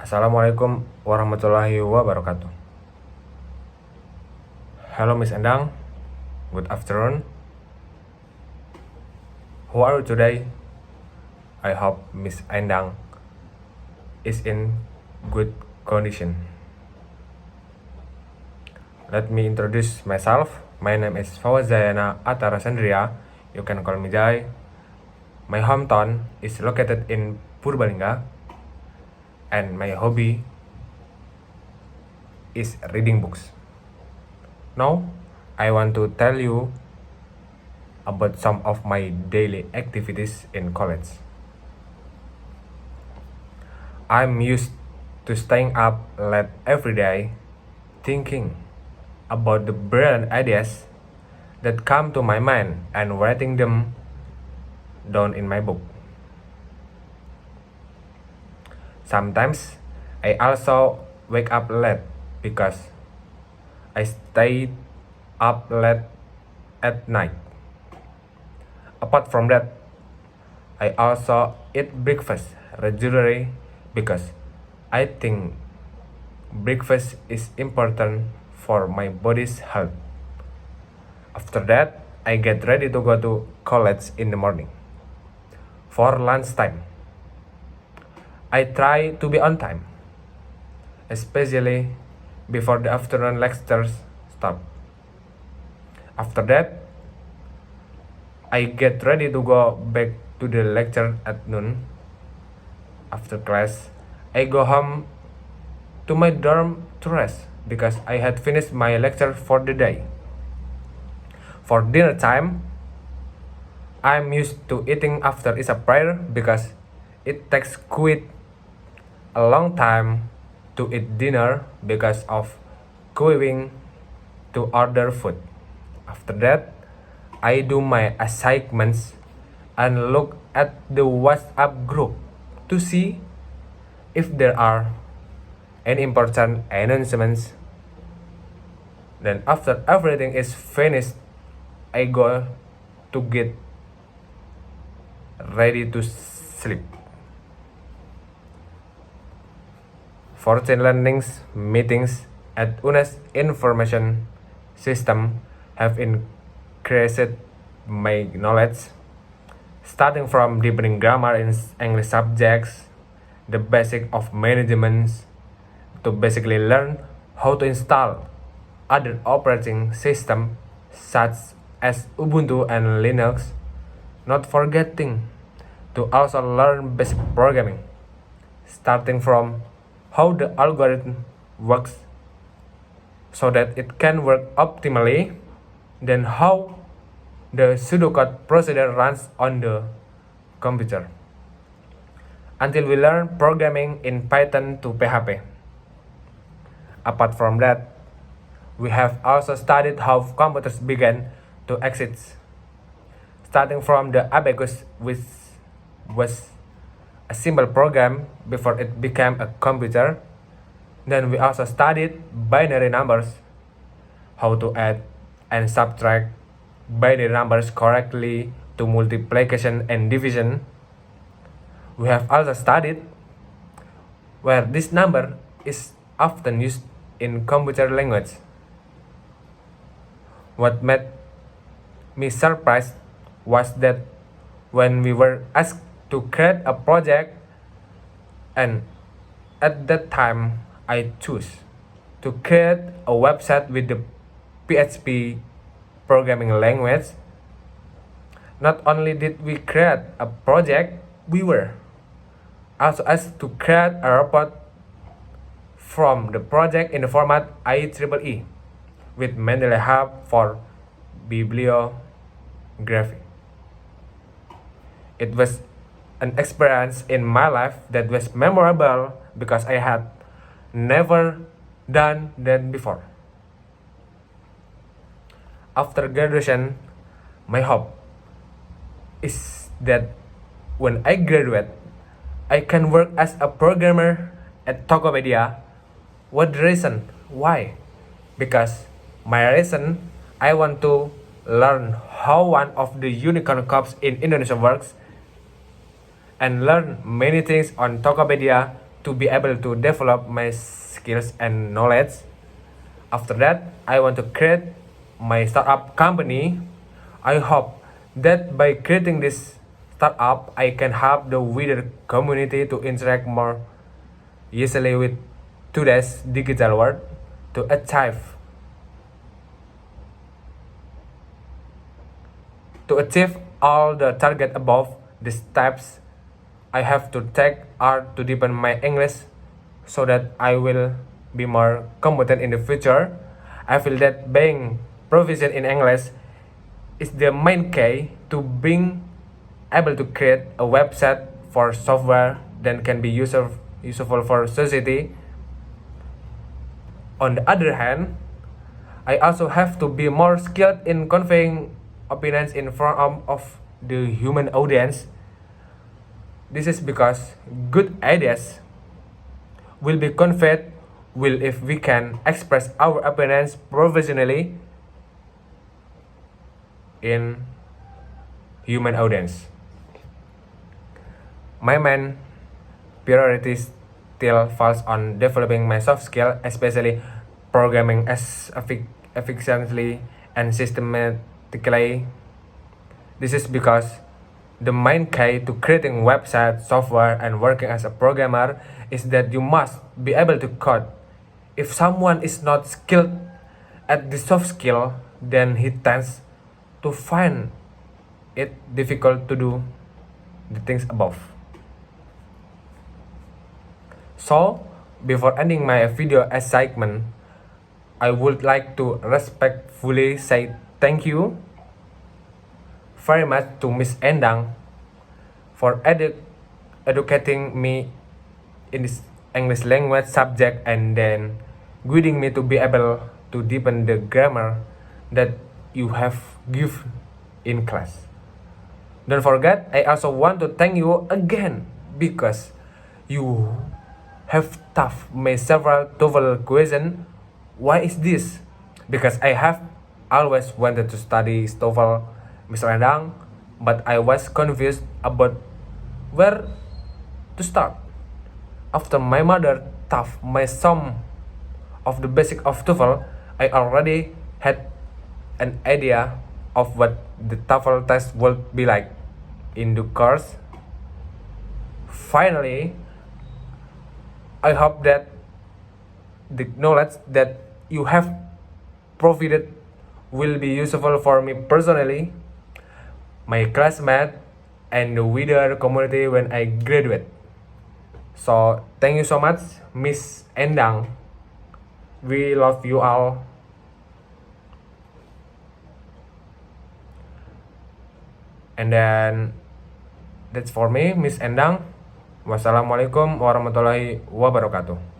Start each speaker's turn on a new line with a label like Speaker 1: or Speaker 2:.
Speaker 1: Assalamualaikum warahmatullahi wabarakatuh. Hello Miss Endang, good afternoon. How are you today? I hope Miss Endang is in good condition. Let me introduce myself. My name is Fawzayana Atarasandria. You can call me Jai. My hometown is located in Purbalingga, and my hobby is reading books. Now, I want to tell you about some of my daily activities in college. I'm used to staying up late every day thinking about the brilliant ideas that come to my mind and writing them down in my book. Sometimes I also wake up late because I stayed up late at night. Apart from that, I also eat breakfast regularly because I think breakfast is important for my body's health. After that, I get ready to go to college in the morning. For lunchtime, I try to be on time, especially before the afternoon lectures start. After that, I get ready to go back to the lecture at noon. After class, I go home to my dorm to rest because I had finished my lecture for the day. For dinner time, I'm used to eating after Isha prayer because it takes quite a long time to eat dinner because of queuing to order food. After that, I do my assignments and look at the WhatsApp group to see if there are any important announcements. Then after everything is finished, I go to get ready to sleep. Fortune Learning's meetings at UNES information system have increased my knowledge, starting from deepening grammar in English subjects, the basic of management, to basically learn how to install other operating systems such as Ubuntu and Linux, not forgetting to also learn basic programming, starting from how the algorithm works so that it can work optimally, then how the pseudocode procedure runs on the computer, until we learn programming in Python to PHP. Apart from that, we have also studied how computers began to exist, starting from the abacus, which was a simple program before it became a computer. Then we also studied binary numbers, how to add and subtract binary numbers correctly to multiplication and division. We have also studied where this number is often used in computer language. What made me surprised was that when we were asked to create a project, and at that time I chose to create a website with the PHP programming language. Not only did we create a project, we were also asked to create a report from the project in the format IEEE with Mendeley Hub for bibliography. It was an experience in my life that was memorable because I had never done that before. After graduation, my hope is that when I graduate, I can work as a programmer at Tokopedia. What the reason? Why? Because my reason, I want to learn how one of the unicorn cups in Indonesia works and learn many things on Tokopedia to be able to develop my skills and knowledge. After that, I want to create my startup company. I hope that by creating this startup, I can help the wider community to interact more easily with today's digital world to achieve all the target above. The steps I have to take are to deepen my English so that I will be more competent in the future. I feel that being proficient in English is the main key to being able to create a website for software that can be useful for society. On the other hand, I also have to be more skilled in conveying opinions in front of the human audience. This is because good ideas will be conveyed well if we can express our opinions professionally in human audience. My main priority still falls on developing my soft skill, especially programming as efficiently and systematically. This is because the main key to creating website software and working as a programmer is that you must be able to code. If someone is not skilled at the soft skill, then he tends to find it difficult to do the things above. So, before ending my video segment, I would like to respectfully say thank you very much to Miss Endang for educating me in this English language subject and then guiding me to be able to deepen the grammar that you have given in class. Don't forget, I also want to thank you again because you have taught me several TOEFL questions. Why is this? Because I have always wanted to study TOEFL, Mr. Endang, but I was confused about where to start. After my mother taught me some of the basic of TOEFL, I already had an idea of what the TOEFL test would be like in the course. Finally, I hope that the knowledge that you have provided will be useful for me personally, my classmates, and the wider community when I graduate. So, thank you so much, Miss Endang. We love you all. And then, that's for me, Miss Endang. Wassalamualaikum warahmatullahi wabarakatuh.